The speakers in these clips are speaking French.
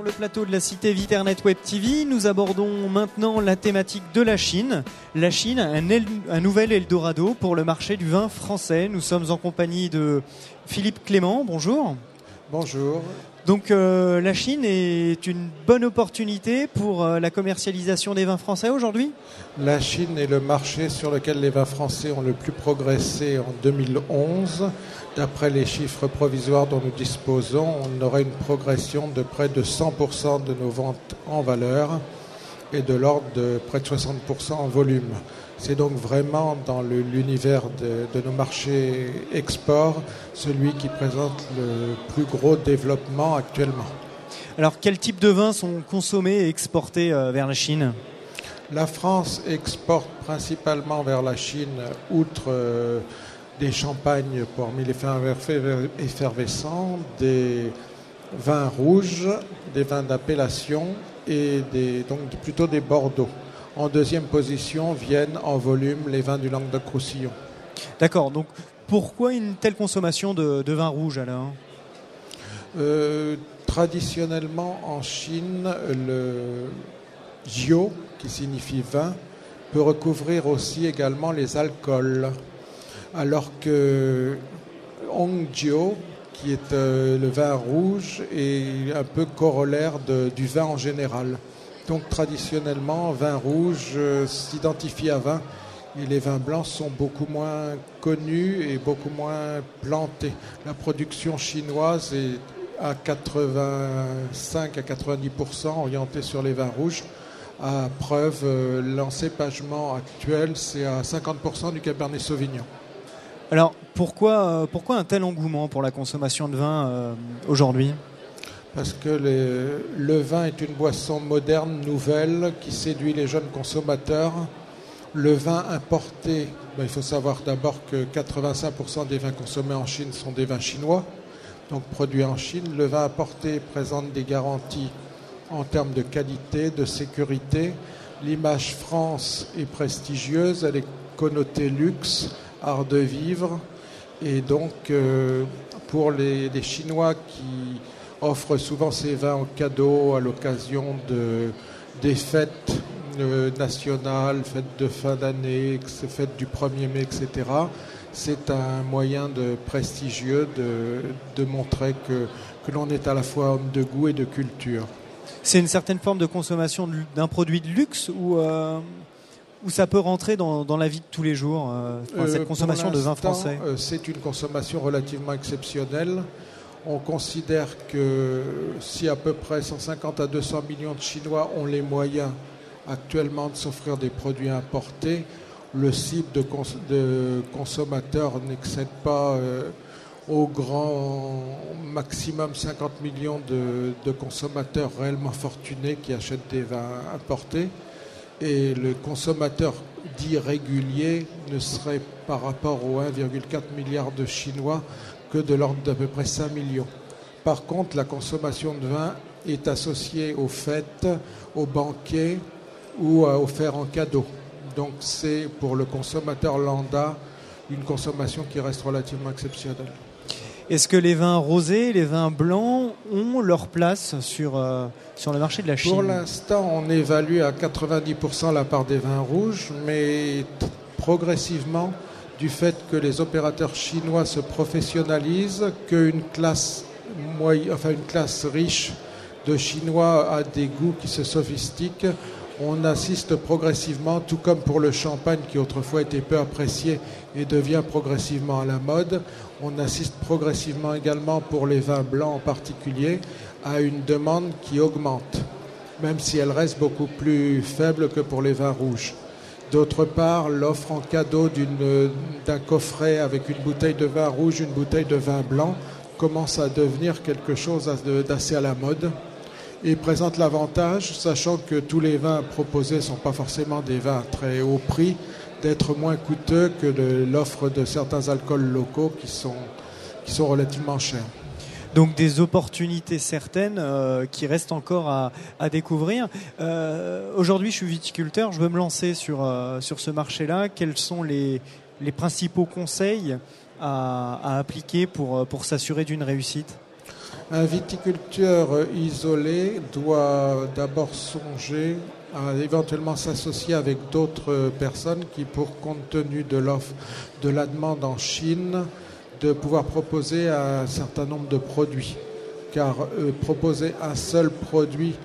Sur le plateau de la cité Viternet Web TV, nous abordons maintenant la thématique de la Chine. La Chine, un nouvel Eldorado pour le marché du vin français. Nous sommes en compagnie de Philippe Clément. Bonjour. Bonjour. Donc la Chine est une bonne opportunité pour la commercialisation des vins français aujourd'hui ? La Chine est le marché sur lequel les vins français ont le plus progressé en 2011. D'après les chiffres provisoires dont nous disposons, on aurait une progression de près de 100% de nos ventes en valeur et de l'ordre de près de 60% en volume. C'est donc vraiment dans l'univers de nos marchés export, celui qui présente le plus gros développement actuellement. Alors quel type de vins sont consommés et exportés vers la Chine ? La France exporte principalement vers la Chine, outre des champagnes parmi les vins effervescents, des vins rouges, des vins d'appellation et donc plutôt des Bordeaux. En deuxième position viennent en volume les vins du Languedoc-Roussillon. D'accord, donc pourquoi une telle consommation de vin rouge alors ? Traditionnellement en Chine, le jiao, qui signifie vin, peut recouvrir aussi également les alcools. Alors que Hongjiao, qui est le vin rouge, est un peu corollaire du vin en général. Donc traditionnellement, vin rouge s'identifie à vin et les vins blancs sont beaucoup moins connus et beaucoup moins plantés. La production chinoise est à 85 à 90% orientée sur les vins rouges. À preuve, l'encépagement actuel, c'est à 50% du Cabernet Sauvignon. Alors pourquoi un tel engouement pour la consommation de vin aujourd'hui ? Parce que le vin est une boisson moderne, nouvelle, qui séduit les jeunes consommateurs. Le vin importé, il faut savoir d'abord que 85% des vins consommés en Chine sont des vins chinois, donc produits en Chine. Le vin importé présente des garanties en termes de qualité, de sécurité. L'image France est prestigieuse, elle est connotée luxe, art de vivre. Et donc, pour les Chinois qui offrent souvent ces vins en cadeau à l'occasion des fêtes nationales, fêtes de fin d'année, fêtes du 1er mai, etc., c'est un moyen prestigieux de montrer que l'on est à la fois homme de goût et de culture. C'est une certaine forme de consommation d'un produit de luxe ou ça peut rentrer dans la vie de tous les jours, cette consommation de vin français ? C'est une consommation relativement exceptionnelle. On considère que si à peu près 150 à 200 millions de Chinois ont les moyens actuellement de s'offrir des produits importés, le cible de consommateurs n'excède pas au grand maximum 50 millions de consommateurs réellement fortunés qui achètent des vins importés. Et le consommateur dit régulier ne serait par rapport aux 1,4 milliard de Chinois que de l'ordre d'à peu près 5 millions. Par contre, la consommation de vin est associée aux fêtes, aux banquets ou offerts en cadeau. Donc c'est pour le consommateur lambda une consommation qui reste relativement exceptionnelle. Est-ce que les vins rosés, les vins blancs ont leur place sur le marché de la Chine ? Pour l'instant, on évalue à 90% la part des vins rouges, mais progressivement, du fait que les opérateurs chinois se professionnalisent, qu'une classe riche de Chinois a des goûts qui se sophistiquent, on assiste progressivement, tout comme pour le champagne qui autrefois était peu apprécié et devient progressivement à la mode, on assiste progressivement également pour les vins blancs en particulier à une demande qui augmente, même si elle reste beaucoup plus faible que pour les vins rouges. D'autre part, l'offre en cadeau d'un coffret avec une bouteille de vin rouge, une bouteille de vin blanc commence à devenir quelque chose d'assez à la mode et présente l'avantage, sachant que tous les vins proposés ne sont pas forcément des vins à très haut prix, d'être moins coûteux que l'offre de certains alcools locaux qui sont relativement chers. Donc des opportunités certaines qui restent encore à découvrir. Aujourd'hui, je suis viticulteur, je veux me lancer sur ce marché-là. Quels sont les principaux conseils à appliquer pour s'assurer d'une réussite ? Un viticulteur isolé doit d'abord songer à éventuellement s'associer avec d'autres personnes qui, pour compte tenu de l'offre, de la demande en Chine, de pouvoir proposer un certain nombre de produits. Car proposer un seul produit,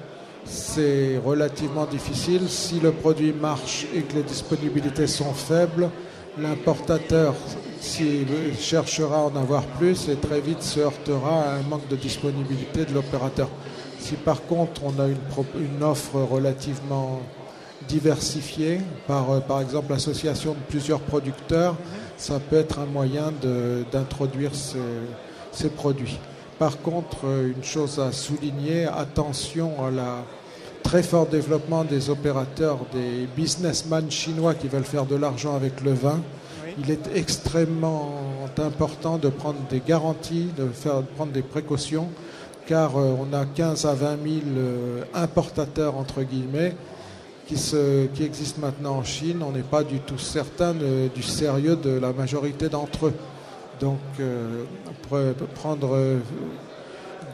c'est relativement difficile. Si le produit marche et que les disponibilités sont faibles, l'importateur, s'il cherchera à en avoir plus, et très vite se heurtera à un manque de disponibilité de l'opérateur. Si par contre on a une offre relativement diversifiée, par exemple l'association de plusieurs producteurs, ça peut être un moyen d'introduire ces produits. Par contre, une chose à souligner, attention à la très fort développement des opérateurs, des businessmen chinois qui veulent faire de l'argent avec le vin. Oui. Il est extrêmement important de prendre des garanties, de prendre des précautions, car on a 15 à 20 000 importateurs, entre guillemets, qui existent maintenant en Chine. On n'est pas du tout certain du sérieux de la majorité d'entre eux. Donc, prendre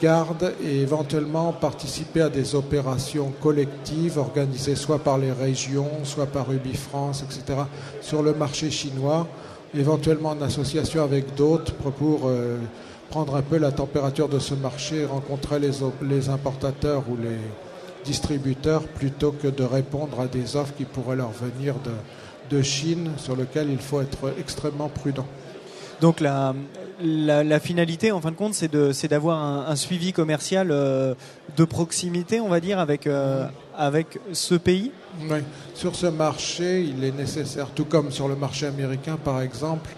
garde et éventuellement participer à des opérations collectives organisées soit par les régions, soit par UbiFrance, etc., sur le marché chinois, éventuellement en association avec d'autres pour prendre un peu la température de ce marché, rencontrer les importateurs ou les distributeurs plutôt que de répondre à des offres qui pourraient leur venir de Chine, sur lesquelles il faut être extrêmement prudent. Donc la finalité, en fin de compte, c'est d'avoir un suivi commercial de proximité, on va dire, avec ce pays. Oui. Sur ce marché, il est nécessaire, tout comme sur le marché américain, par exemple,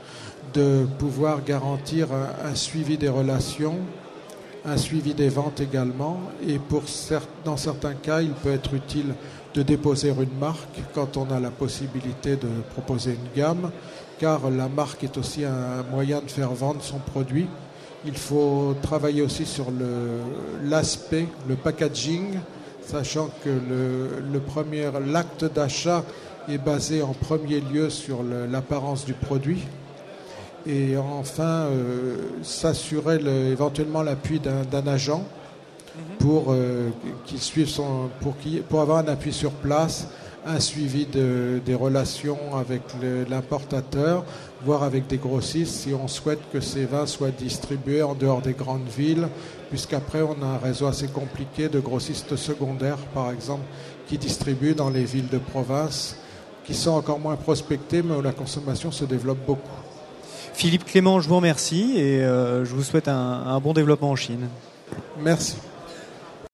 de pouvoir garantir un suivi des relations, un suivi des ventes également. Et dans certains cas, il peut être utile de déposer une marque quand on a la possibilité de proposer une gamme, car la marque est aussi un moyen de faire vendre son produit. Il faut travailler aussi sur l'aspect, le packaging, sachant que l'acte d'achat est basé en premier lieu sur l'apparence du produit. Et enfin, s'assurer éventuellement l'appui d'un agent pour qu'il suive pour avoir un appui sur place, un suivi des relations avec l'importateur, voire avec des grossistes si on souhaite que ces vins soient distribués en dehors des grandes villes, puisqu'après on a un réseau assez compliqué de grossistes secondaires, par exemple, qui distribuent dans les villes de province, qui sont encore moins prospectées, mais où la consommation se développe beaucoup. Philippe Clément, je vous remercie et je vous souhaite un bon développement en Chine. Merci.